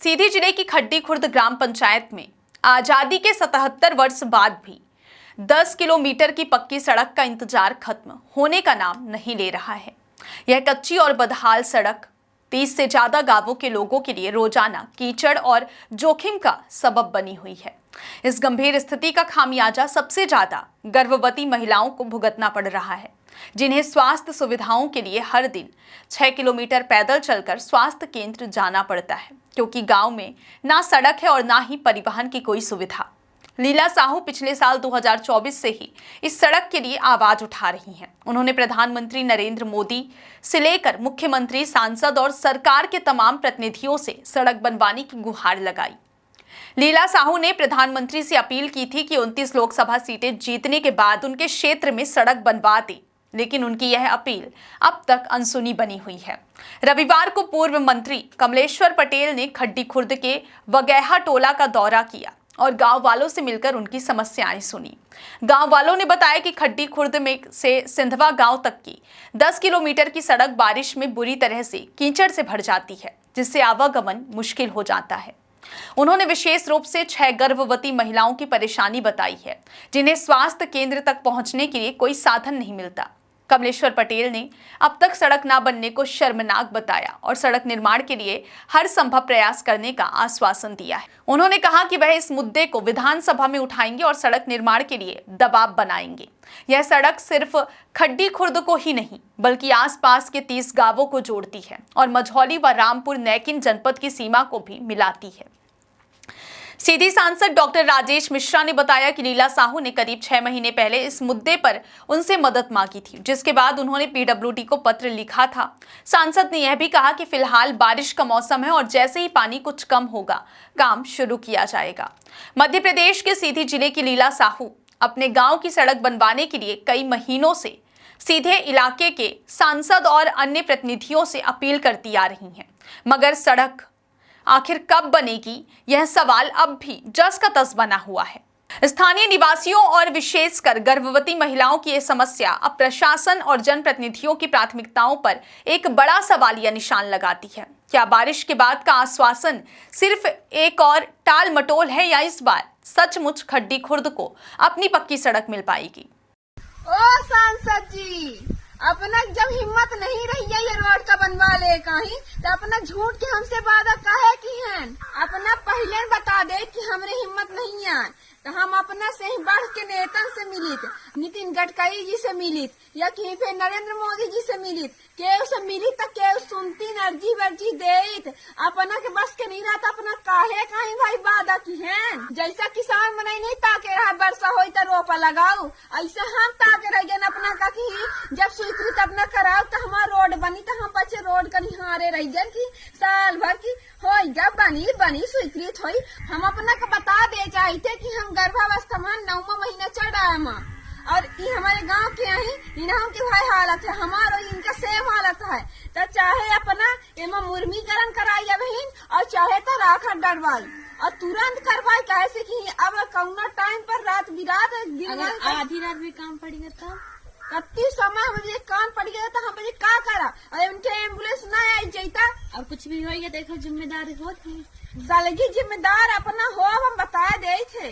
सीधी जिले की खड्डी खुर्द ग्राम पंचायत में आजादी के 77 वर्ष बाद भी 10 किलोमीटर की पक्की सड़क का इंतजार खत्म होने का नाम नहीं ले रहा है। यह कच्ची और बदहाल सड़क 30 से ज्यादा गांवों के लोगों के लिए रोजाना कीचड़ और जोखिम का सबब बनी हुई है। इस गंभीर स्थिति का खामियाजा सबसे ज्यादा गर्भवती महिलाओं को भुगतना पड़ रहा है, जिन्हें स्वास्थ्य सुविधाओं के लिए हर दिन 6 किलोमीटर पैदल चलकर स्वास्थ्य केंद्र जाना पड़ता है, क्योंकि गांव में ना सड़क है और ना ही परिवहन की कोई सुविधा। लीला साहू पिछले साल 2024 से ही इस सड़क के लिए आवाज उठा रही हैं। उन्होंने प्रधानमंत्री नरेंद्र मोदी से लेकर मुख्यमंत्री, सांसद और सरकार के तमाम प्रतिनिधियों से सड़क बनवाने की गुहार लगाई। लीला साहू ने प्रधानमंत्री से अपील की थी कि 29 लोकसभा सीटें जीतने के बाद उनके क्षेत्र में सड़क बनवा दे, लेकिन उनकी यह अपील अब तक अनसुनी बनी हुई है। रविवार को पूर्व मंत्री कमलेश्वर पटेल ने खड्डी खुर्द के वगैहा टोला का दौरा किया और गांव वालों से मिलकर उनकी समस्याएं सुनी। गांव वालों ने बताया कि खड्डी खुर्द में से सिंधवा गांव तक की 10 किलोमीटर की सड़क बारिश में बुरी तरह से कीचड़ से भर जाती है, जिससे आवागमन मुश्किल हो जाता है। उन्होंने विशेष रूप से 6 गर्भवती महिलाओं की परेशानी बताई है, जिन्हें स्वास्थ्य केंद्र तक पहुंचने के लिए कोई साधन नहीं मिलता। कमलेश्वर पटेल ने अब तक सड़क ना बनने को शर्मनाक बताया और सड़क निर्माण के लिए हर संभव प्रयास करने का आश्वासन दिया है। उन्होंने कहा कि वह इस मुद्दे को विधानसभा में उठाएंगे और सड़क निर्माण के लिए दबाव बनाएंगे। यह सड़क सिर्फ खड्डी खुर्द को ही नहीं, बल्कि आसपास के 30 गांवों को जोड़ती है और मझौली व रामपुर नैकिन जनपद की सीमा को भी मिलाती है। सीधी सांसद डॉक्टर राजेश मिश्रा ने बताया कि लीला साहू ने करीब 6 महीने पहले इस मुद्दे पर उनसे मदद मांगी थी, जिसके बाद उन्होंने पीडब्ल्यूडी को पत्र लिखा था। सांसद ने यह भी कहा कि फिलहाल बारिश का मौसम है और जैसे ही पानी कुछ कम होगा, काम शुरू किया जाएगा। मध्य प्रदेश के सीधी जिले की लीला साहू अपने गाँव की सड़क बनवाने के लिए कई महीनों से सीधे इलाके के सांसद और अन्य प्रतिनिधियों से अपील करती आ रही हैं, मगर सड़क आखिर कब बनेगी, यह सवाल अब भी जस का तस बना हुआ है। स्थानीय निवासियों और विशेषकर गर्भवती महिलाओं की यह समस्या अब प्रशासन और जनप्रतिनिधियों की प्राथमिकताओं पर एक बड़ा सवालिया निशान लगाती है। क्या बारिश के बाद का आश्वासन सिर्फ एक और टाल मटोल है, या इस बार सचमुच खड्डी खुर्द को अपनी पक्की सड़क मिल पाएगी? ओ सांसद जी, अपना जब हिम्मत नहीं रही है ये रोड का बनवा ले कहीं, तो अपना झूठ के हमसे वादा काहे की है? अपना पहले बता दे कि हमरे हिम्मत नहीं है, तो हम अपना से ही बढ़ के नेता से मिलित, नितिन गडकरी जी से मिलित, या कहीं पे नरेंद्र मोदी जी से मिलित, केव से मिलित तो केव सुनती अर्जी वर्जी देत। अपना के बस के नहीं रहता, अपना काहे कहीं भाई वादा की है? जैसा किसान मनाई नहीं ताके रहा वर्षा हो तो रोपा लगाओ, ऐसा हम ताके रह गए अपना का कि जब स्वीकृत अपना कराओ तो हमारा रोड बनी, तो हम बच्चे रोड का निहारे रह गए कि साल भर की हो जब बनी स्वीकृत हुई। हम अपना का बता दे चाहते कि हम गर्भावस्था में 9वां महीना चढ़ रहा है और ये हमारे गांव के यही इन्हों की भाई हालत है, हमारा इनका सेम हालत है। तो चाहे अपना एमा मुर्मीकरण कराई बहन और चाहे तो राखा डरवाई और तुरंत करवाई, कैसे कि अब कौना टाइम पर रात बिरात आधी रात में काम पड़ेगा तो कत्ती समय मुझे काम पड़ गया तो हम मुझे क्या करा? अरे उनके एम्बुलेंस ना आई जाता और कुछ भी होगा देखो जिम्मेदारी होती सालगी जिम्मेदार अपना हो, हम बता दे थे।